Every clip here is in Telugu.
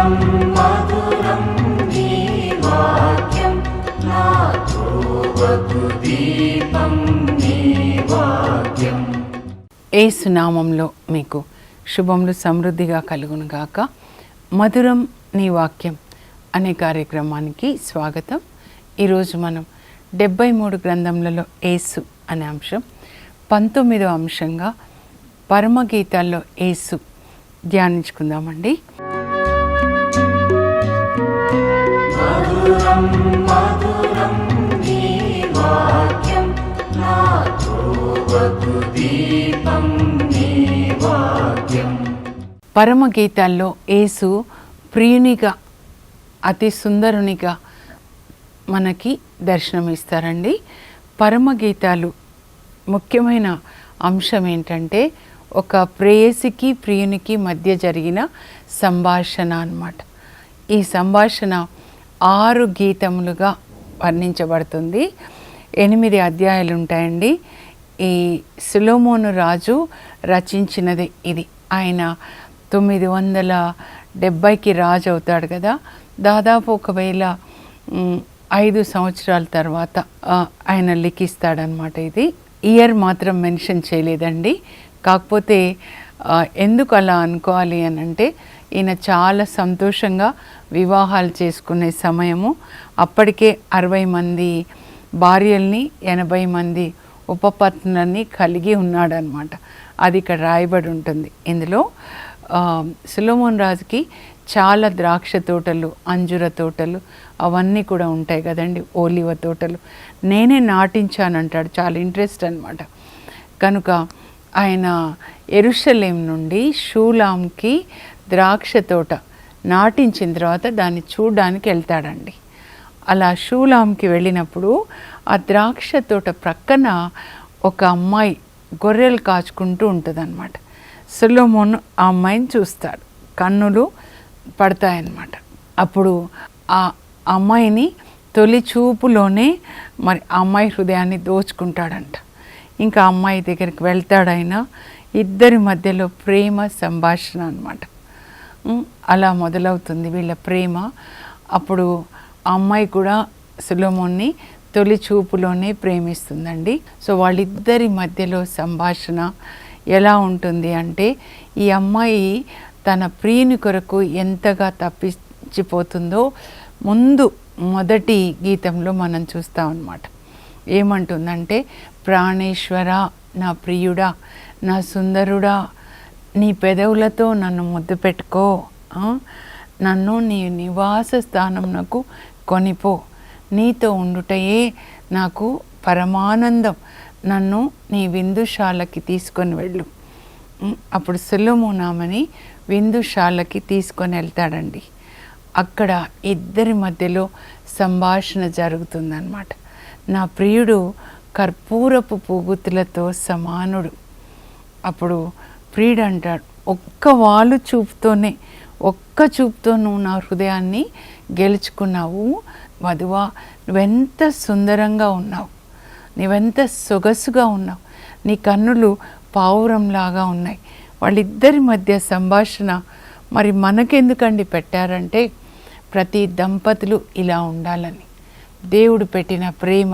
మధురం మధురం నీ వాక్యం నా త్రోవకు దీపం నీ వాక్యం. యేసు నామంలో మీకు శుభములు సమృద్ధిగా కలుగునుగాక. మధురం నీ వాక్యం అనే కార్యక్రమానికి స్వాగతం. ఈరోజు మనం 73 గ్రంథములలో యేసు అనే అంశం, 19వ అంశంగా పరమగీతాల్లో యేసు ధ్యానించుకుందామండి. మధురం మధురం నీ వాక్యం నా త్రోవకు దీపం నీ వాక్యం. పరమగీతాల్లో యేసు ప్రియునిగా, అతి సుందరునిగా మనకి దర్శనమిస్తారండి. పరమగీతాలు ముఖ్యమైన అంశం ఏంటంటే ఒక ప్రేయసికి ప్రియునికి మధ్య జరిగిన సంభాషణ అన్నమాట. ఈ సంభాషణ 6 గీతములుగా వర్ణించబడుతుంది. 8 అధ్యాయాలు ఉంటాయండి. ఈ సొలొమోను రాజు రచించినది ఇది. ఆయన 970కి రాజు అవుతాడు కదా. దాదాపు 1005 సంవత్సరాల తర్వాత ఆయన లిఖిస్తాడనమాట. ఇది ఇయర్ మాత్రం మెన్షన్ చేయలేదండి. కాకపోతే ఎందుకు అలా అనుకోవాలి అని అంటే, ఈయన చాలా సంతోషంగా వివాహాలు చేసుకునే సమయము. అప్పటికే 60 మంది భార్యల్ని, 80 మంది ఉపపత్నులని కలిగి ఉన్నాడనమాట. అది ఇక్కడ రాయబడి ఉంటుంది. ఇందులో సొలొమోను రాజుకి చాలా ద్రాక్ష తోటలు, అంజుర తోటలు అవన్నీ కూడా ఉంటాయి కదండి, ఓలివ తోటలు. నేనే నాటించానంటాడు. చాలా ఇంట్రెస్ట్ అనమాట. కనుక ఆయన యెరూషలేం నుండి షూలాంకి ద్రాక్ష తోట నాటించిన తర్వాత దాన్ని చూడడానికి వెళ్తాడండి. అలా షూలాంకి వెళ్ళినప్పుడు ఆ ద్రాక్ష తోట ప్రక్కన ఒక అమ్మాయి గొర్రెలు కాచుకుంటూ ఉంటుందన్నమాట. సొలొమోను ఆ అమ్మాయిని చూస్తాడు, కన్నులు పడతాయన్నమాట. అప్పుడు ఆ అమ్మాయిని తొలి చూపులోనే మరి ఆ అమ్మాయి హృదయాన్ని దోచుకుంటాడంట. ఇంకా అమ్మాయి దగ్గరికి వెళ్తాడైనా. ఇద్దరి మధ్యలో ప్రేమ సంభాషణ అన్నమాట. అలా మొదలవుతుంది వీళ్ళ ప్రేమ. అప్పుడు ఆ అమ్మాయి కూడా సొలొమోన్ని తొలి చూపులోనే ప్రేమిస్తుందండి. సో వాళ్ళిద్దరి మధ్యలో సంభాషణ ఎలా ఉంటుంది అంటే, ఈ అమ్మాయి తన ప్రియుని కొరకు ఎంతగా తప్పించిపోతుందో మొదటి గీతంలో మనం చూస్తాం అన్నమాట. ఏమంటుందంటే, ప్రాణేశ్వర, నా ప్రియుడా, నా సుందరుడా, నీ పెదవులతో నన్ను ముద్దు పెట్టుకో, నన్ను నీ నివాస స్థానంనకు కొనిపో, నీతో ఉండుటయే నాకు పరమానందం, నన్ను నీ విందుశాలకి తీసుకొని వెళ్ళు. అప్పుడు సొలొమోను ఆమెని విందుశాలకి తీసుకొని వెళ్తాడండి. అక్కడ ఇద్దరి మధ్యలో సంభాషణ జరుగుతుందన్నమాట. నా ప్రియుడు కర్పూరపు పువ్వుతులతో సమానుడు. అప్పుడు ప్రియుడు అంటాడు, ఒక్క చూపుతో నువ్వు నా హృదయాన్ని గెలుచుకున్నావు. వధువా, నువ్వెంత సుందరంగా ఉన్నావు, నువ్వెంత సొగసుగా ఉన్నావు, నీ కన్నులు పావురంలాగా ఉన్నాయి. వాళ్ళిద్దరి మధ్య సంభాషణ మరి మనకెందుకండి పెట్టారంటే, ప్రతి దంపతులు ఇలా ఉండాలని దేవుడు పెట్టిన ప్రేమ.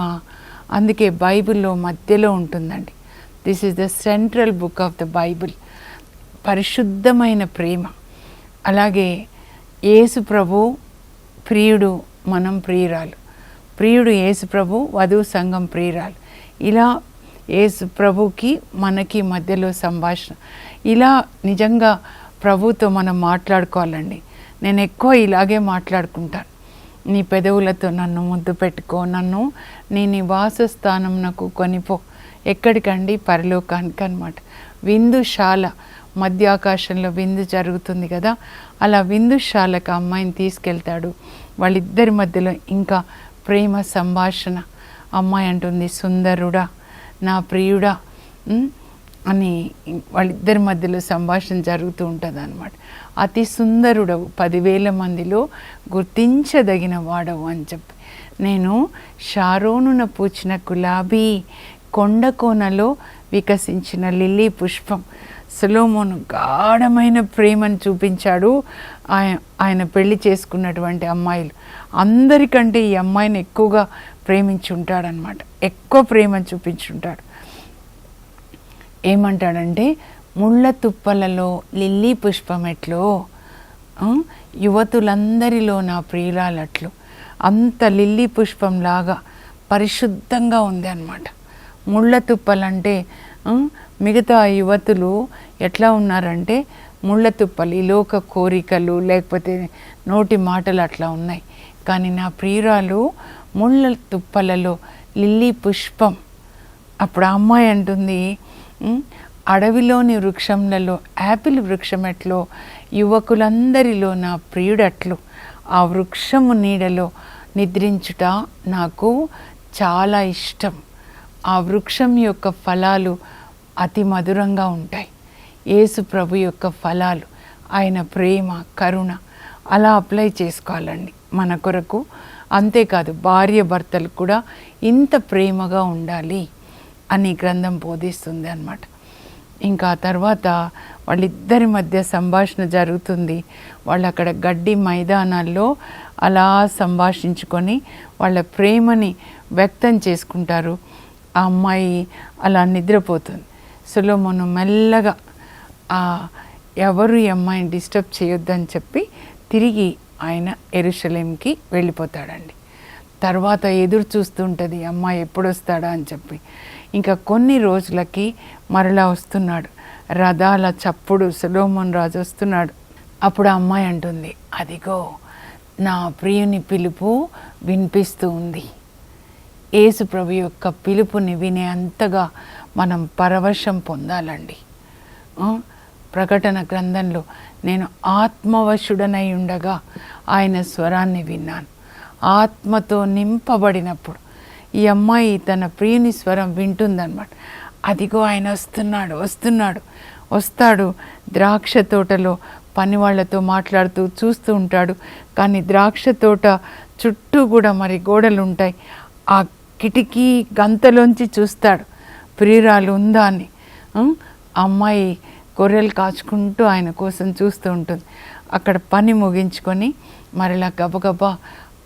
అందుకే బైబిల్లో మధ్యలో ఉంటుందండి. This is the central book of the Bible. పరిశుద్ధమైన ప్రేమ. అలాగే యేసు ప్రభు ప్రియుడు, మనం ప్రియురాలు. ప్రియుడు యేసు ప్రభు, వధువు సంఘం ప్రియురాలు. ఇలా యేసు ప్రభుకి మనకి మధ్యలో సంభాషణ. ఇలా నిజంగా ప్రభుతో మనం మాట్లాడుకోవాలండి. నేను ఎక్కువ ఇలాగే మాట్లాడుకుంటాను. నీ పెదవులతో నన్ను ముద్దు పెట్టుకో, నన్ను నీ నివాస స్థానం నాకు కొనిపో. ఎక్కడికండి? పరలోకానికి అన్నమాట. విందుశాల, మధ్య ఆకాశంలో విందు జరుగుతుంది కదా, అలా విందుశాలకు అమ్మాయిని తీసుకెళ్తాడు. వాళ్ళిద్దరి మధ్యలో ఇంకా ప్రేమ సంభాషణ. అమ్మాయి అంటుంది, సుందరుడా, నా ప్రియుడా అని వాళ్ళిద్దరి మధ్యలో సంభాషణ జరుగుతూ ఉంటుంది అన్నమాట. అతి సుందరుడవు, 10,000 మందిలో గుర్తించదగిన వాడవు అని చెప్పి, నేను షారోనున పూచిన గులాబీ, కొండ కోనలో వికసించిన లిల్లీ పుష్పం, సొలొమోను గాఢమైన ప్రేమను చూపించాడు. ఆయన పెళ్లి చేసుకున్నటువంటి అమ్మాయిలు అందరికంటే ఈ అమ్మాయిని ఎక్కువగా ప్రేమించుంటాడనమాట. ఎక్కువ ప్రేమను చూపించుంటాడు. ఏమంటాడంటే, ముళ్ళ తుప్పలలో లిల్లీ పుష్పమెట్లో, యువతులందరిలో నా ప్రియురాలట్లు. అంత లిల్లీ పుష్పంలాగా పరిశుద్ధంగా ఉంది అన్నమాట. ముళ్ళ తుప్పలంటే మిగతా యువతులు ఎట్లా ఉన్నారంటే ముళ్ళ తుప్పలు, ఈ లోక కోరికలు లేకపోతే నోటి మాటలు అట్లా ఉన్నాయి. కానీ నా ప్రియురాలు ముళ్ళ తుప్పలలో లిల్లీ పుష్పం. అప్పుడు ఆ అమ్మాయి అంటుంది, అడవిలోని వృక్షంలలో యాపిల్ వృక్షమెట్లో, యువకులందరిలో నా ప్రియుడట్లు. ఆ వృక్షము నీడలో నిద్రించుట నాకు చాలా ఇష్టం. ఆ వృక్షం యొక్క ఫలాలు అతి మధురంగా ఉంటాయి. యేసు ప్రభు యొక్క ఫలాలు, ఆయన ప్రేమ, కరుణ అలా అప్లై చేసుకోవాలండి మన కొరకు. అంతేకాదు భార్య భర్తలు కూడా ఇంత ప్రేమగా ఉండాలి అని గ్రంథం బోధిస్తుంది అన్నమాట. ఇంకా తర్వాత వాళ్ళిద్దరి మధ్య సంభాషణ జరుగుతుంది. వాళ్ళు అక్కడ గడ్డి మైదానాల్లో అలా సంభాషించుకొని వాళ్ళ ప్రేమని వ్యక్తం చేసుకుంటారు. ఆ అమ్మాయి అలా నిద్రపోతుంది. సొలొమోను మెల్లగా ఎవరు ఈ అమ్మాయిని డిస్టర్బ్ చేయొద్దని చెప్పి తిరిగి ఆయన యెరూషలేంకి వెళ్ళిపోతాడండి. తర్వాత ఎదురు చూస్తుంటుంది అమ్మాయి ఎప్పుడు వస్తాడా అని చెప్పి. ఇంకా కొన్ని రోజులకి మరలా వస్తున్నాడు. రథాల చప్పుడు, సొలొమోను రాజు వస్తున్నాడు. అప్పుడు ఆ అమ్మాయి అంటుంది, అదిగో నా ప్రియుని పిలుపు వినిపిస్తూ ఉంది. యేసు ప్రభు యొక్క పిలుపుని వినే అంతగా మనం పరవశం పొందాలండి. ప్రకటన గ్రంథంలో నేను ఆత్మవశుడనై ఉండగా ఆయన స్వరాన్ని విన్నాను. ఆత్మతో నింపబడినప్పుడు ఈ అమ్మాయి తన ప్రియుని స్వరం వింటుందన్నమాట. అదిగో ఆయన వస్తాడు. ద్రాక్ష తోటలో పని వాళ్ళతో మాట్లాడుతూ చూస్తూ ఉంటాడు. కానీ ద్రాక్ష తోట చుట్టూ కూడా మరి గోడలు ఉంటాయి. ఆ కిటికీ గంతలోంచి చూస్తాడు ప్రియురాలు ఉందా అని. అమ్మాయి గొర్రెలు కాచుకుంటూ ఆయన కోసం చూస్తూ ఉంటుంది. అక్కడ పని ముగించుకొని మరలా గబగబా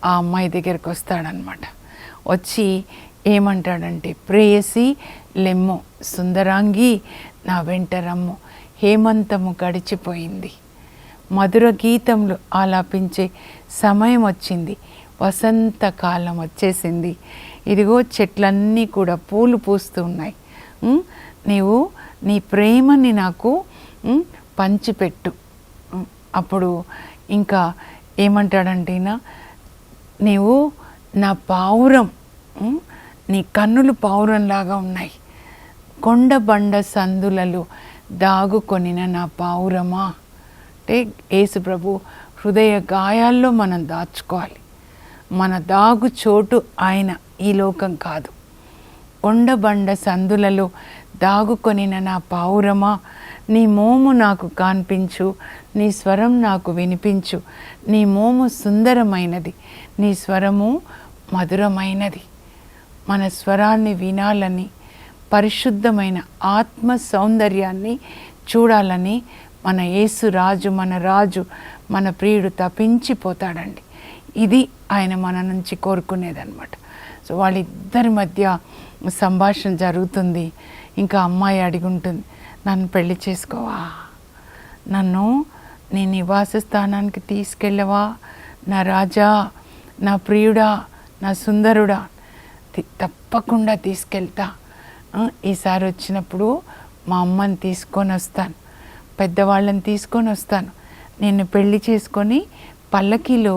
ఆ అమ్మాయి దగ్గరికి వస్తాడనమాట. వచ్చి ఏమంటాడంటే, ప్రేయసి లెమ్ము, సుందరాంగి నా వెంట రమ్ము, హేమంతము గడిచిపోయింది, మధుర గీతములు ఆలాపించే సమయం వచ్చింది, వసంతకాలం వచ్చేసింది, ఇదిగో చెట్లన్నీ కూడా పూలు పూస్తూ ఉన్నాయి, నీవు నీ ప్రేమని నాకు పంచిపెట్టు. అప్పుడు ఇంకా ఏమంటాడంటే, నీవు నా పావురం, నీ కన్నులు పావురంలాగా ఉన్నాయి, కొండ బండ సందులలో దాగుకొనిన నా పావురమా. అంటే యేసు ప్రభు హృదయ గాయాల్లో మనం దాచుకోవాలి. మన దాగు చోటు ఆయన, ఈ లోకం కాదు. కొండబండ సందులలో దాగుకొనిన నా పావురమా, నీ మోము నాకు కాన్పించు, నీ స్వరం నాకు వినిపించు. నీ మోము సుందరమైనది, నీ స్వరము మధురమైనది. మన స్వరాన్ని వినాలని, పరిశుద్ధమైన ఆత్మ సౌందర్యాన్ని చూడాలని మన యేసు రాజు, మన రాజు, మన ప్రియుడు తపించిపోతాడండి. ఇది ఆయన మన నుంచి కోరుకునేదన్నమాట. సో వాళ్ళిద్దరి మధ్య సంభాషణ జరుగుతుంది. ఇంకా అమ్మాయి అడిగుంటుంది, నన్ను పెళ్లి చేసుకోవా, నన్ను నీ నివాస స్థానానికి తీసుకెళ్ళవా, నా రాజా, నా ప్రియుడా, నా సుందరుడా. తప్పకుండా తీసుకెళ్తా. ఈసారి వచ్చినప్పుడు మా అమ్మని తీసుకొని వస్తాను, పెద్దవాళ్ళని తీసుకొని వస్తాను, నిన్ను పెళ్లి చేసుకొని పల్లకీలో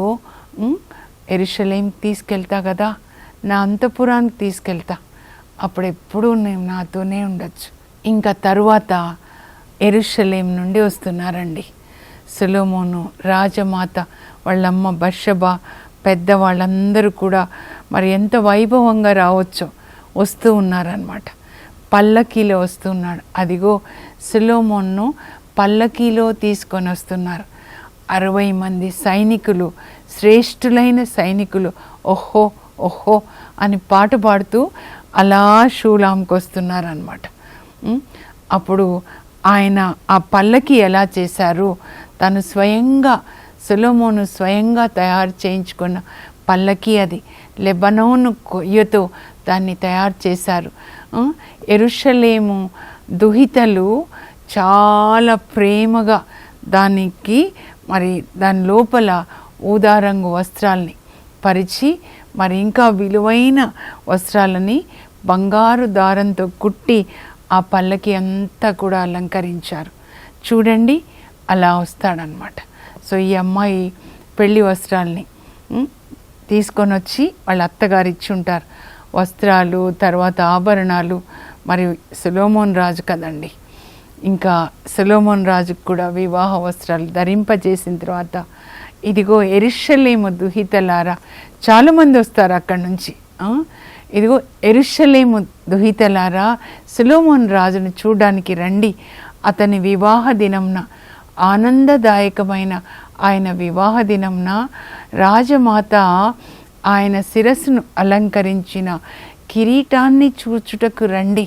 యెరూషలేంకి తీసుకెళ్తా కదా, నా అంతఃపురానికి తీసుకెళ్తా, అప్పుడు ఎప్పుడూ నేను నాతోనే ఉండొచ్చు. ఇంకా తరువాత యెరూషలేం నుండి వస్తున్నారండి సొలొమోను, రాజమాత, వాళ్ళమ్మ బత్షెబ, పెద్దవాళ్ళందరూ కూడా మరి ఎంత వైభవంగా రావచ్చో వస్తూ ఉన్నారనమాట. పల్లకీలో వస్తున్నాడు. అదిగో సొలొమోను పల్లకీలో తీసుకొని వస్తున్నారు. 60 మంది సైనికులు, శ్రేష్ఠులైన సైనికులు, ఓహో ఓహో అని పాట పాడుతూ అలా షూలాంకి వస్తున్నారనమాట. అప్పుడు ఆయన ఆ పల్లకి ఎలా చేశారు, తను స్వయంగా సొలొమోను స్వయంగా తయారు చేయించుకున్న పల్లకి అది. లెబనోను కొయ్యతో దాన్ని తయారు చేశారు. యెరూషలేము దుహితలు చాలా ప్రేమగా దానికి మరి దాని లోపల ఊదారంగు వస్త్రాల్ని పరిచి మరి ఇంకా విలువైన వస్త్రాలని బంగారు దారంతో కుట్టి ఆ పల్లకి అంతా కూడా అలంకరించారు. చూడండి, అలా వస్తాడనమాట. సో ఈ అమ్మాయి పెళ్లి వస్త్రాల్ని తీసుకొని వచ్చి వాళ్ళ అత్తగారు ఇచ్చి ఉంటారు. వస్త్రాలు, తర్వాత ఆభరణాలు. మరి సొలొమోన్ రాజు కదండి, ఇంకా సొలొమోన్ రాజుకు కూడా వివాహ వస్త్రాలు ధరింపజేసిన తర్వాత, ఇదిగో యెరూషలేము దుహితలారా, చాలామంది వస్తారు అక్కడి నుంచి. ఇదిగో యెరూషలేము దుహితలారా, సొలొమోన్ రాజును చూడడానికి రండి. అతని వివాహ దినంన, ఆనందదాయకమైన ఆయన వివాహ దినంన రాజమాత ఆయన శిరస్సును అలంకరించిన కిరీటాన్ని చూచుటకు రండి.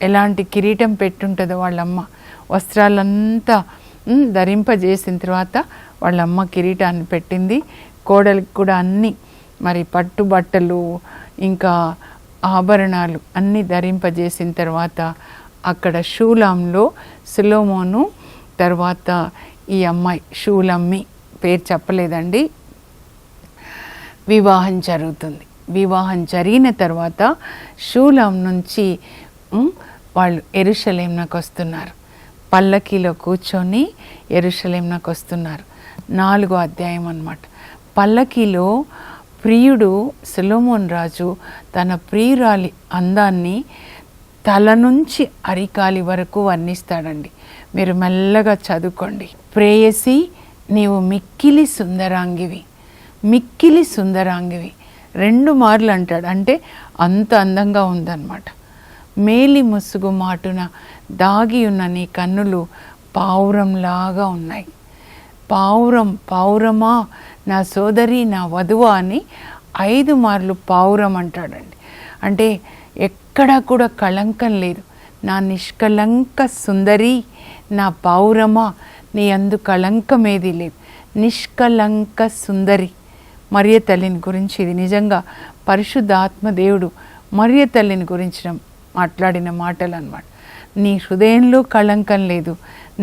ఎలాంటి కిరీటం పెట్టుంటుందో వాళ్ళమ్మ. వస్త్రాలంతా ధరింపజేసిన తర్వాత వాళ్ళమ్మ కిరీటాన్ని పెట్టింది. కోడలికి కూడా అన్నీ మరి పట్టుబట్టలు ఇంకా ఆభరణాలు అన్నీ ధరింపజేసిన తర్వాత అక్కడ షూలాంలో సొలొమోను, తర్వాత ఈ అమ్మాయి షూలమ్మి, పేరు చెప్పలేదండి, వివాహం జరుగుతుంది. వివాహం జరిగిన తర్వాత షూలాం నుంచి వాళ్ళు యెరూషలేమునకు వస్తున్నారు. పల్లకీలో కూర్చొని యెరూషలేమునకు వస్తున్నారు. 4వ అధ్యాయం అన్నమాట. పల్లకీలో ప్రియుడు సొలొమోన్ రాజు తన ప్రియురాలి అందాన్ని తల నుంచి అరికాలి వరకు వర్ణిస్తాడండి. మీరు మెల్లగా చదువుకోండి. ప్రేయసి, నీవు మిక్కిలి సుందరాంగివి, మిక్కిలి సుందరాంగివి 2 మార్లు అంటాడు. అంటే అంత అందంగా ఉందన్నమాట. మేలి ముసుగు మాటున దాగి ఉన్న నీ కన్నులు పావురంలాగా ఉన్నాయి. పావురం, పావురమా, నా సోదరి, నా వధువా అని 5 మార్లు పావురం అంటాడండి. అంటే ఎక్కడా కూడా కళంకం లేదు. నా నిష్కలంక సుందరి, నా పావురమా, నీ అందు కళంకమేది లేదు. నిష్కలంక సుందరి. మరియ తల్లిని గురించి ఇది నిజంగా పరిశుద్ధ ఆత్మదేవుడు మరియ తల్లిని గురించి మాట్లాడిన మాటలు అన్నమాట. నీ హృదయంలో కళంకం లేదు,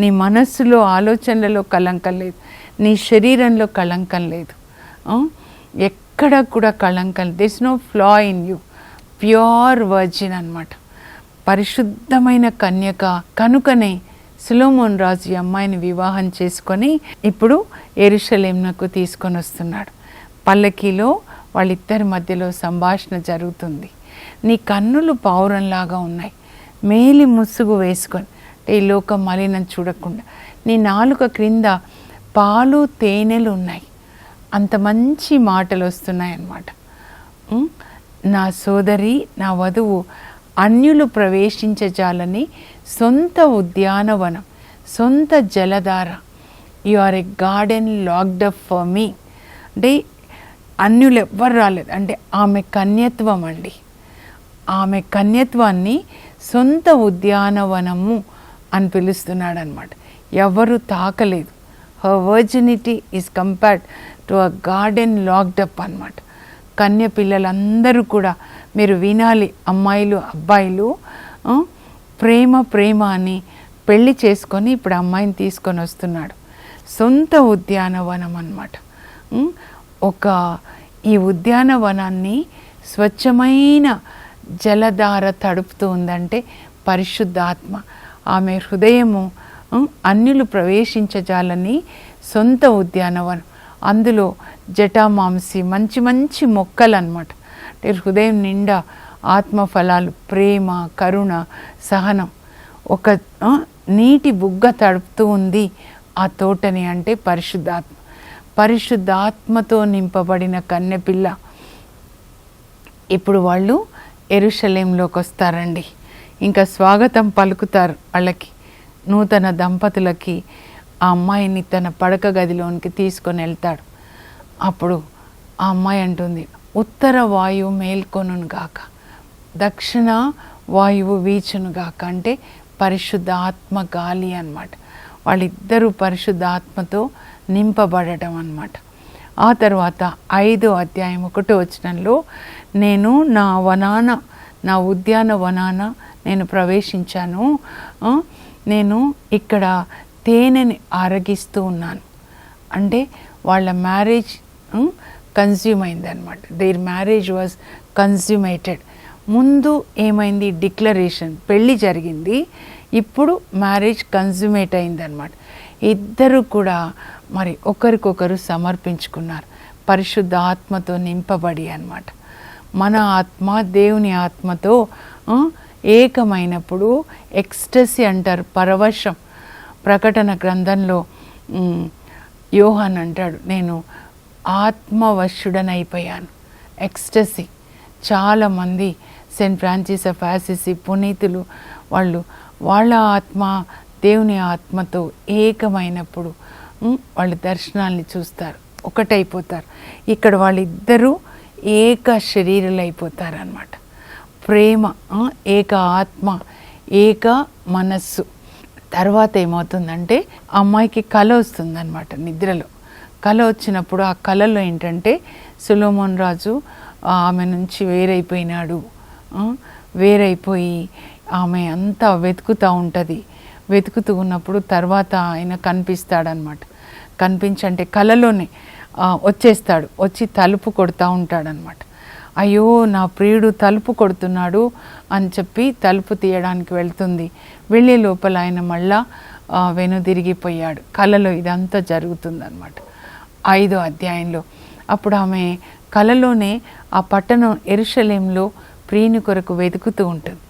నీ మనస్సులో ఆలోచనలలో కళంకం లేదు, నీ శరీరంలో కళంకం లేదు. ఎక్కడ కూడా కళంకం, this no flaw in you, pure virgin అన్నమాట, పరిశుద్ధమైన కన్యక. కనుకనే సొలొమోన్ రాజు ఈ అమ్మాయిని వివాహం చేసుకొని ఇప్పుడు యెరూషలేమునకు తీసుకొని వస్తున్నాడు. పల్లకీలో వాళ్ళిద్దరి మధ్యలో సంభాషణ జరుగుతుంది. నీ కన్నులు పావురంలాగా ఉన్నాయి, మేలి ముసుగు వేసుకొని, ఈ లోక మలినం చూడకుండా. నీ నాలుక క్రింద పాలు తేనెలు ఉన్నాయి. అంత మంచి మాటలు వస్తున్నాయి అన్నమాట. నా సోదరి, నా వధువు అన్యులు ప్రవేశించజాలని సొంత ఉద్యానవనం, సొంత జలధార. You are a garden locked up for me. అంటే అన్యులు ఎవ్వరు రాలేదు. అంటే ఆమె కన్యత్వం అండి. ఆమె కన్యత్వాన్ని సొంత ఉద్యానవనము అని పిలుస్తున్నాడు అనమాట. ఎవరు తాకలేదు. Her virginity is compared to a garden locked up అనమాట. కన్య పిల్లలందరూ కూడా మీరు వినాలి. అమ్మాయిలు, అబ్బాయిలు ప్రేమ ప్రేమ అని పెళ్లి చేసుకొని ఇప్పుడు అమ్మాయిని తీసుకొని వస్తున్నాడు. సొంత ఉద్యానవనం అన్నమాట. ఈ ఉద్యానవనాన్ని స్వచ్ఛమైన జలధార తడుపుతూ ఉందంటే పరిశుద్ధాత్మ. ఆమె హృదయము అన్యులు ప్రవేశించజాలని సొంత ఉద్యానవనం. అందులో జటామాంసి, మంచి మంచి మొక్కలు అన్నమాట. అంటే హృదయం నిండా ఆత్మఫలాలు, ప్రేమ, కరుణ, సహనం. ఒక నీటి బుగ్గ తడుపుతూ ఉంది ఆ తోటని. అంటే పరిశుద్ధాత్మ. పరిశుద్ధాత్మతో నింపబడిన కన్యపిల్ల. ఇప్పుడు వాళ్ళు యెరూషలేంలోకి వస్తారండి. ఇంకా స్వాగతం పలుకుతారు వాళ్ళకి, నూతన దంపతులకి. ఆ అమ్మాయిని తన పడక గదిలోనికి తీసుకొని వెళ్తాడు. అప్పుడు ఆ అమ్మాయి అంటుంది, ఉత్తర వాయువు మేల్కొనుగాక, దక్షిణ వాయువు వీచునుగాక. అంటే పరిశుద్ధ ఆత్మ గాలి అన్నమాట. వాళ్ళిద్దరూ పరిశుద్ధ ఆత్మతో నింపబడటం అన్నమాట. ఆ తర్వాత 5వ అధ్యాయం 1వ వచనంలో, నేను నా ఉద్యానవనాన నేను ప్రవేశించాను, నేను ఇక్కడ తేనెని ఆరగిస్తూ ఉన్నాను. అంటే వాళ్ళ మ్యారేజ్ కన్జ్యూమ్ అయింది అనమాట. Their marriage was consummated. ముందు ఏమైంది, డిక్లరేషన్, పెళ్ళి జరిగింది, ఇప్పుడు మ్యారేజ్ కన్జ్యూమేట్ అయిందనమాట. ఇద్దరు కూడా మరి ఒకరికొకరు సమర్పించుకున్నారు, పరిశుద్ధ ఆత్మతో నింపబడి అన్నమాట. మన ఆత్మ దేవుని ఆత్మతో ఏకమైనప్పుడు ఎక్స్టసీ అంటారు, పరవశం. ప్రకటన గ్రంథంలో యోహాన్ అంటాడు, నేను ఆత్మవశుడనైపోయాను. ఎక్స్టసీ. చాలామంది సెయింట్ ఫ్రాన్సిస్ ఆఫ్ అసిసి పునీతులు వాళ్ళ ఆత్మ దేవుని ఆత్మతో ఏకమైనప్పుడు వాళ్ళు దర్శనాల్ని చూస్తారు, ఒకటైపోతారు. ఇక్కడ వాళ్ళిద్దరూ ఏక శరీరులు అయిపోతారు అన్నమాట. ప్రేమ, ఏక ఆత్మ, ఏక మనస్సు. తర్వాత ఏమవుతుందంటే అమ్మాయికి కళ వస్తుందన్నమాట. నిద్రలో కళ వచ్చినప్పుడు ఆ కళలో ఏంటంటే సొలొమోన్ రాజు ఆమె నుంచి వేరైపోయినాడు. వేరైపోయి ఆమె అంతా వెతుకుతూ ఉంటుంది. వెతుకుతూ ఉన్నప్పుడు తర్వాత ఆయన కనిపిస్తాడనమాట. కనిపించంటే కళలోనే వచ్చేస్తాడు, వచ్చి తలుపు కొడుతూ ఉంటాడనమాట. అయ్యో నా ప్రియుడు తలుపు కొడుతున్నాడు అని చెప్పి తలుపు తీయడానికి వెళ్తుంది. వెళ్ళే లోపల ఆయన మళ్ళా వెనుదిరిగిపోయాడు. కళలో ఇదంతా జరుగుతుందన్నమాట 5వ అధ్యాయంలో. అప్పుడు ఆమె కళలోనే ఆ పట్టణం యెరూషలేములో ప్రియుని కొరకు వెతుకుతూ ఉంటుంది.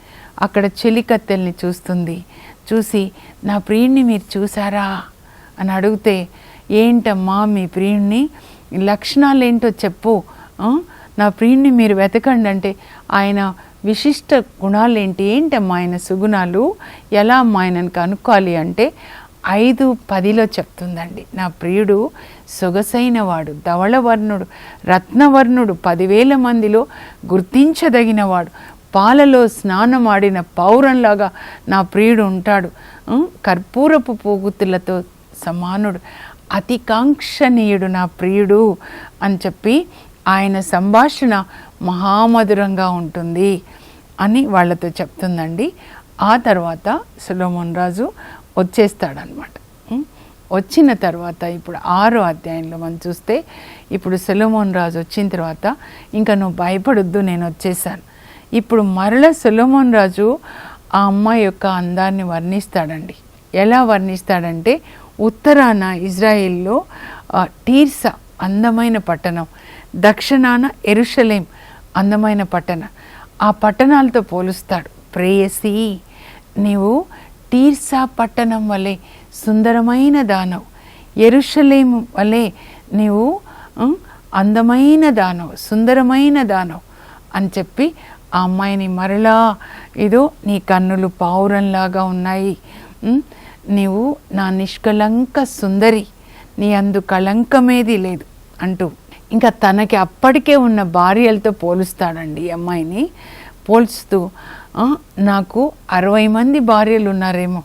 అక్కడ చెలికత్తెల్ని చూస్తుంది. చూసి నా ప్రియుణ్ణి మీరు చూసారా అని అడిగితే, ఏంటమ్మా మీ ప్రియుణ్ణి లక్షణాలు ఏంటో చెప్పు, నా ప్రియుణ్ణి మీరు వెతకండి అంటే ఆయన విశిష్ట గుణాలు ఏంటమ్మా ఆయన సుగుణాలు, ఎలా అమ్మా ఆయనను కనుక్కోవాలి అంటే 5:10 చెప్తుందండి. నా ప్రియుడు సొగసైన వాడు, ధవళవర్ణుడు, రత్నవర్ణుడు, 10,000 మందిలో గుర్తించదగినవాడు, పాలలో స్నానమాడిన పౌరంలాగా నా ప్రియుడు ఉంటాడు, కర్పూరపు పోగుతులతో సమానుడు, అతి కాంక్షణీయుడు నా ప్రియుడు అని చెప్పి ఆయన సంభాషణ మహామధురంగా ఉంటుంది అని వాళ్ళతో చెప్తుందండి. ఆ తర్వాత సొలొమోన్ రాజు వచ్చేస్తాడనమాట. వచ్చిన తర్వాత ఇప్పుడు 6వ అధ్యాయంలో మనం చూస్తే, ఇప్పుడు సొలొమోన్ రాజు వచ్చిన తర్వాత ఇంకా నువ్వు భయపడొద్దు, నేను వచ్చేసాను. ఇప్పుడు మరల సొలొమోన్ రాజు ఆ అమ్మాయి యొక్క అందాన్ని వర్ణిస్తాడండి. ఎలా వర్ణిస్తాడంటే, ఉత్తరాన ఇజ్రాయిల్లో తీర్సా అందమైన పట్టణం, దక్షిణాన యెరూషలేం అందమైన పట్టణం. ఆ పట్టణాలతో పోలుస్తాడు. ప్రేయసి, నీవు తీర్సా పట్టణం వలె సుందరమైన దానవు, యెరూషలేము వలె నీవు అందమైన దానవు, సుందరమైన దానవు అని చెప్పి ఆ అమ్మాయిని మరలా, ఇదో నీ కన్నులు పావురంలాగా ఉన్నాయి, నీవు నా నిష్కలంక సుందరి, నీ అందు కళంకమేది లేదు అంటూ ఇంకా తనకి అప్పటికే ఉన్న భార్యలతో పోలుస్తాడండి. ఈ అమ్మాయిని పోల్చుతూ, నాకు 60 మంది భార్యలు ఉన్నారేమో,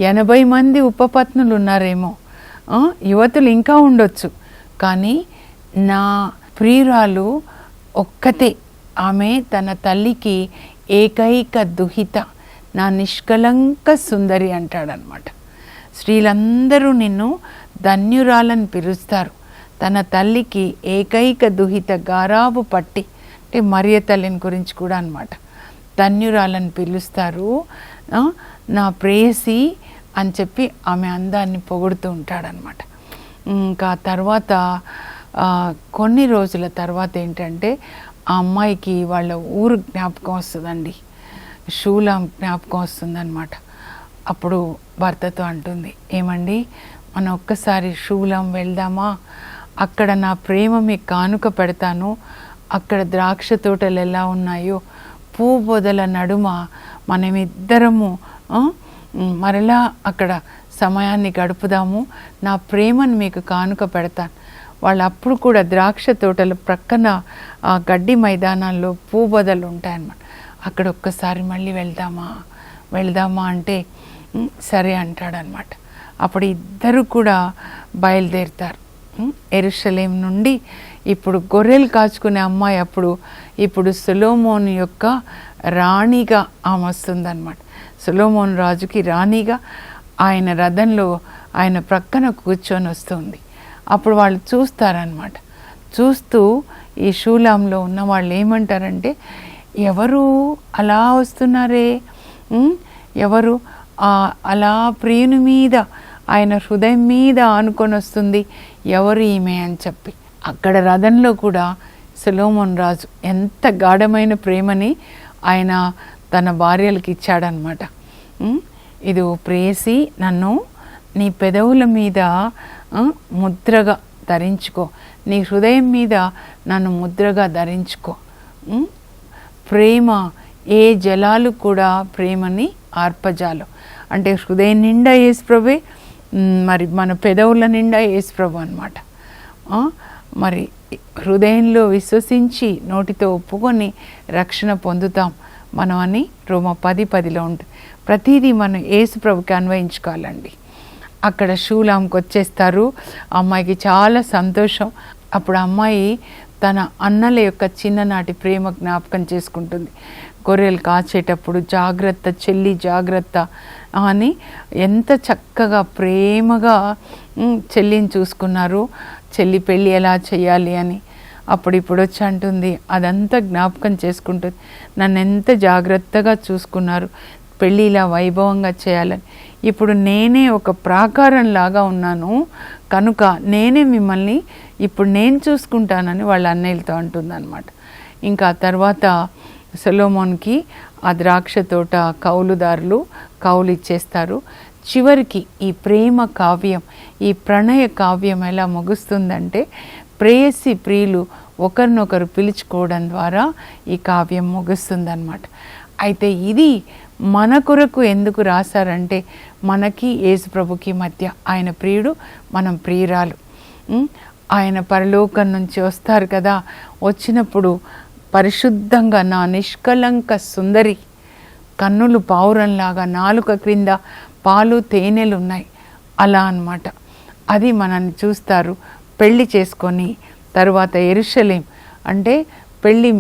80 మంది ఉపపత్నులు ఉన్నారేమో, యువతులు ఇంకా ఉండొచ్చు, కానీ నా ప్రియురాలు ఒక్కతే, ఆమె తన తల్లికి ఏకైక దుహిత, నా నిష్కలంక సుందరి అంటాడనమాట. స్త్రీలందరూ నిన్ను ధన్యురాలని పిలుస్తారు, తన తల్లికి ఏకైక దుహిత గారాబు పట్టి, అంటే మరియ తల్లిని గురించి కూడా అనమాట, ధన్యురాలని పిలుస్తారు, నా ప్రేయసి అని చెప్పి ఆమె అందాన్ని పొగుడుతూ ఉంటాడనమాట. ఇంకా తర్వాత కొన్ని రోజుల తర్వాత ఏంటంటే ఆ అమ్మాయికి వాళ్ళ ఊరు జ్ఞాపకం వస్తుందండి, షూలాం జ్ఞాపకం వస్తుందన్నమాట. అప్పుడు భర్తతో అంటుంది, ఏమండి మనం ఒక్కసారి షూలాం వెళ్దామా, అక్కడ నా ప్రేమ మీకు కానుక పెడతాను, అక్కడ ద్రాక్ష తోటలు ఎలా ఉన్నాయో, పూబొదల నడుమ మనమిద్దరము మరలా అక్కడ సమయాన్ని గడుపుదాము, నా ప్రేమను మీకు కానుక పెడతాను. వాళ్ళు అప్పుడు కూడా ద్రాక్ష తోటల ప్రక్కన గడ్డి మైదానాల్లో పూబొదలు ఉంటాయన్నమాట. అక్కడ ఒక్కసారి మళ్ళీ వెళదామా అంటే సరే అంటాడనమాట. అప్పుడు ఇద్దరు కూడా బయలుదేరుతారు. యెరూషలేం నుండి ఇప్పుడు గొర్రెలు కాచుకునే అమ్మాయి ఇప్పుడు సొలొమోను యొక్క రాణిగా ఆమె వస్తుందన్నమాట. సొలొమోను రాజుకి రాణిగా ఆయన రథంలో ఆయన ప్రక్కన కూర్చొని వస్తుంది. అప్పుడు వాళ్ళు చూస్తారనమాట. చూస్తూ ఈ షూలాంలో ఉన్న వాళ్ళు ఏమంటారంటే, ఎవరు అలా వస్తున్నారే, ఎవరు అలా ప్రియుని మీద ఆయన హృదయం మీద ఆనుకొని వస్తుంది, ఎవరు ఈమె అని చెప్పి. అక్కడ రథంలో కూడా సొలొమోను రాజు ఎంత గాఢమైన ప్రేమని ఆయన తన భార్యలకు ఇచ్చాడనమాట. ఇది ప్రేయసి, నన్ను నీ పెదవుల మీద ముద్రగా ధరించుకో, నీ హృదయం మీద నన్ను ముద్రగా ధరించుకో. ప్రేమ ఏ జలాలు కూడా ప్రేమని ఆర్పజాలు. అంటే హృదయం నిండా యేసుప్రభే, మరి మన పెదవుల నిండా యేసుప్రభు అన్నమాట. మరి హృదయంలో విశ్వసించి నోటితో ఒప్పుకొని రక్షణ పొందుతాం మనం అని రోమా 10:10 ఉంటుంది. ప్రతిదీ మనం యేసుప్రభుకి అన్వయించుకోవాలండి. అక్కడ షూలాంకి వచ్చేస్తారు. అమ్మాయికి చాలా సంతోషం. అప్పుడు అమ్మాయి తన అన్నల యొక్క చిన్ననాటి ప్రేమ జ్ఞాపకం చేసుకుంటుంది. గొర్రెలు కాచేటప్పుడు జాగ్రత్త చెల్లి జాగ్రత్త అని ఎంత చక్కగా ప్రేమగా చెల్లిని చూసుకున్నారు. చెల్లి పెళ్ళి ఎలా చేయాలి అని ఇప్పుడు వచ్చి అంటుంది, అదంతా జ్ఞాపకం చేసుకుంటుంది. నన్ను ఎంత జాగ్రత్తగా చూసుకున్నారు, పెళ్ళి ఇలా వైభవంగా చేయాలని. ఇప్పుడు నేనే ఒక ప్రాకారంలాగా ఉన్నాను కనుక నేనే మిమ్మల్ని ఇప్పుడు నేను చూసుకుంటానని వాళ్ళ అన్నయ్యలతో అంటుందన్నమాట. ఇంకా తర్వాత సొలొమోన్కి ఆ ద్రాక్ష తోట కౌలుదారులు కౌలు ఇచ్చేస్తారు. చివరికి ఈ ప్రేమ కావ్యం, ఈ ప్రణయ కావ్యం ఎలా ముగుస్తుందంటే, ప్రేయసి ప్రియులు ఒకరినొకరు పిలుచుకోవడం ద్వారా ఈ కావ్యం ముగుస్తుందన్నమాట. అయితే ఇది మన కొరకు ఎందుకు రాశారంటే, మనకి యేసుప్రభుకి మధ్య ఆయన ప్రియుడు, మనం ప్రియురాలు. ఆయన పరలోకం నుంచి వస్తారు కదా, వచ్చినప్పుడు పరిశుద్ధంగా నా నిష్కలంక సుందరి, కన్నులు పావురంలాగా, నాలుక క్రింద పాలు తేనెలు ఉన్నాయి అలా అన్నమాట. అది మనల్ని చూస్తారు. పెళ్ళి చేసుకొని తర్వాత యెరూషలేం అంటే పెళ్ళి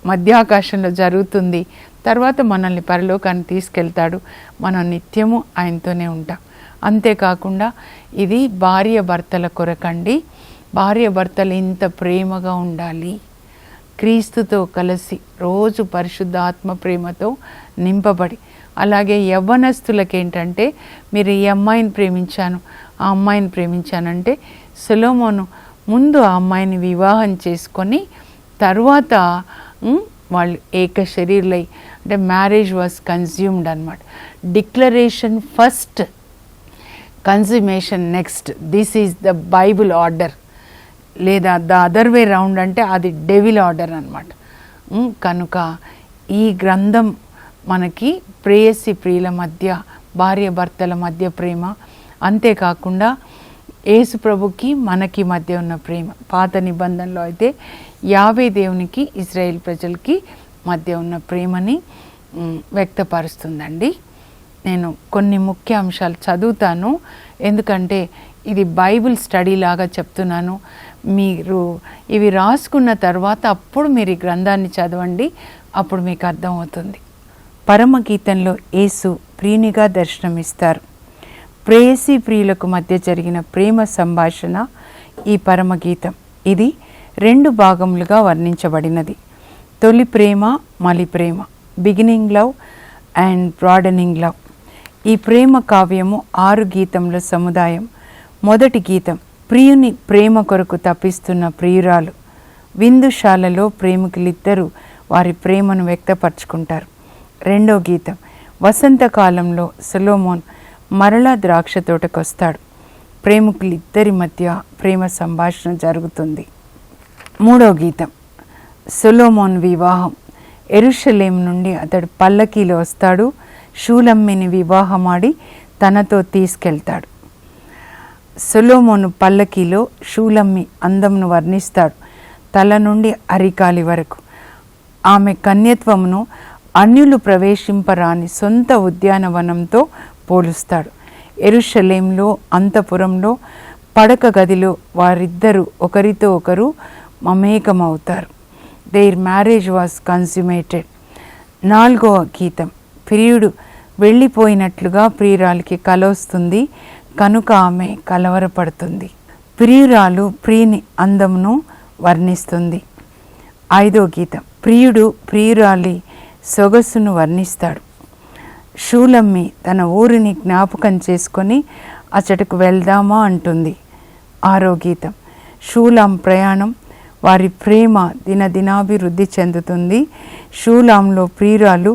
మధ్యాకాశంలో జరుగుతుంది. తర్వాత మనల్ని పరలోకాన్ని తీసుకెళ్తాడు. మనం నిత్యము ఆయనతోనే ఉంటాం. అంతేకాకుండా ఇది భార్య భర్తల కొరకండి. భార్య భర్తలు ఇంత ప్రేమగా ఉండాలి, క్రీస్తుతో కలిసి రోజు పరిశుద్ధ ఆత్మ ప్రేమతో నింపబడి. అలాగే యవ్వనస్తులకి ఏంటంటే, మీరు ఈ అమ్మాయిని ప్రేమించాను, ఆ అమ్మాయిని ప్రేమించానంటే, సొలొమోను ముందు ఆ అమ్మాయిని వివాహం చేసుకొని తర్వాత వాళ్ళు ఏక శరీరులై, అంటే మ్యారేజ్ వాజ్ కన్జ్యూమ్డ్ అన్నమాట. Declaration first, consummation next. This is the Bible order. లేదా ద అదర్ వే రౌండ్ అంటే అది డెవిల్ ఆర్డర్ అన్నమాట. కనుక ఈ గ్రంథం మనకి ప్రేయసి ప్రియుల మధ్య, భార్య భర్తల మధ్య ప్రేమ, అంతేకాకుండా యేసు ప్రభుకి మనకి మధ్య ఉన్న ప్రేమ. పాత నిబంధనలో అయితే యావే దేవునికి ఇజ్రాయేల్ ప్రజలకి మధ్య ఉన్న ప్రేమని వ్యక్తపరుస్తుందండి. నేను కొన్ని ముఖ్య అంశాలు చదువుతాను, ఎందుకంటే ఇది బైబిల్ స్టడీ లాగా చెప్తున్నాను. మీరు ఇవి రాసుకున్న తర్వాత అప్పుడు మీరు ఈ గ్రంథాన్ని చదవండి, అప్పుడు మీకు అర్థమవుతుంది. పరమగీతంలో యేసు ప్రియునిగా దర్శనమిస్తారు. ప్రేయసి ప్రియులకు మధ్య జరిగిన ప్రేమ సంభాషణ ఈ పరమగీతం. ఇది 2 భాగములుగా వర్ణించబడినది. తొలి ప్రేమ, మలి ప్రేమ, beginning love and broadening love. ఈ ప్రేమ కావ్యము 6 గీతముల సముదాయం. మొదటి గీతం ప్రియుని ప్రేమ కొరకు తప్పిస్తున్న ప్రియురాలు. విందుశాలలో ప్రేమికులిద్దరూ వారి ప్రేమను వ్యక్తపరచుకుంటారు. రెండో గీతం వసంతకాలంలో సొలొమోన్ మరలా ద్రాక్ష తోటకొస్తాడు. ప్రేమికులిద్దరి మధ్య ప్రేమ సంభాషణ జరుగుతుంది. మూడో గీతం సొలొమోన్ వివాహం. యెరూషలేం నుండి అతడు పల్లకీలో వస్తాడు. షూలమ్మిని వివాహమాడి తనతో తీసుకెళ్తాడు. సొలొమోను పల్లకీలో షూలమ్మి అందమును వర్ణిస్తాడు. తల నుండి అరికాలి వరకు ఆమె కన్యత్వమును అన్యులు ప్రవేశింపరాని సొంత ఉద్యానవనంతో పోలుస్తాడు. యెరూషలేంలో అంతఃపురంలో పడక గదిలో వారిద్దరూ ఒకరితో ఒకరు మమేకమవుతారు. Their marriage was consummated. 4వ గీతం. ప్రియుడు వెళ్ళిపోయినట్లుగా ప్రియురాలికి కల వస్తుంది కనుక ఆమె కలవరపడుతుంది. ప్రియురాలు ప్రియుని అందమును వర్ణిస్తుంది. 5వ గీతం. ప్రియుడు ప్రియురాలి సొగసును వర్ణిస్తాడు. షూలమ్మి తన ఊరిని జ్ఞాపకం చేసుకొని అచ్చటకు వెళ్దామా అంటుంది. 6వ గీతం. షూలాం ప్రయాణం. వారి ప్రేమ దినదినాభివృద్ధి చెందుతుంది. షూలాంలో ప్రియురాలు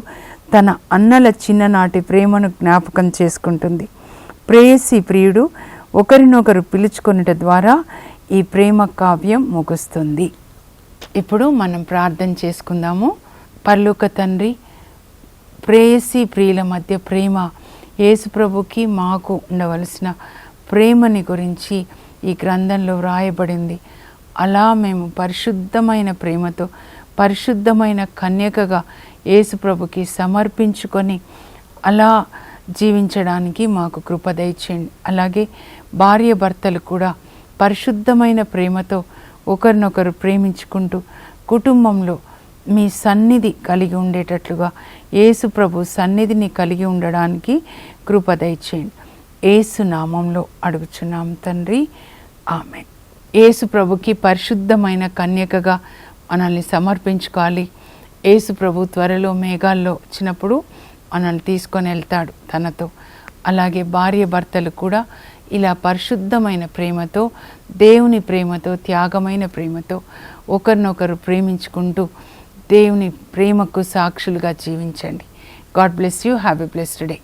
తన అన్నల చిన్ననాటి ప్రేమను జ్ఞాపకం చేసుకుంటుంది. ప్రేయసి ప్రియుడు ఒకరినొకరు పిలుచుకొనుట ద్వారా ఈ ప్రేమ కావ్యం ముగుస్తుంది. ఇప్పుడు మనం ప్రార్థన చేసుకుందాము. పరలోక తండ్రి, ప్రేయసి ప్రియుల మధ్య ప్రేమ, యేసుప్రభుకి మాకు ఉండవలసిన ప్రేమని గురించి ఈ గ్రంథంలో వ్రాయబడింది. అలా మేము పరిశుద్ధమైన ప్రేమతో పరిశుద్ధమైన కన్యకగా యేసుప్రభుకి సమర్పించుకొని అలా జీవించడానికి మాకు కృప దయచేయండి. అలాగే భార్య భర్తలు కూడా పరిశుద్ధమైన ప్రేమతో ఒకరినొకరు ప్రేమించుకుంటూ కుటుంబంలో మీ సన్నిధి కలిగి ఉండేటట్లుగా యేసుప్రభు సన్నిధిని కలిగి ఉండడానికి కృప దయచేయండి. యేసు నామంలో అడుగుచున్నాం తండ్రి, ఆమేన్. యేసుప్రభుకి పరిశుద్ధమైన కన్యకగా మనల్ని సమర్పించుకోవాలి. యేసుప్రభు త్వరలో మేఘాల్లో వచ్చినప్పుడు మనల్ని తీసుకొని వెళ్తాడు తనతో. అలాగే భార్య భర్తలు కూడా ఇలా పరిశుద్ధమైన ప్రేమతో, దేవుని ప్రేమతో, త్యాగమైన ప్రేమతో ఒకరినొకరు ప్రేమించుకుంటూ దేవుని ప్రేమకు సాక్షులుగా జీవించండి. God bless you. Have a blessed day.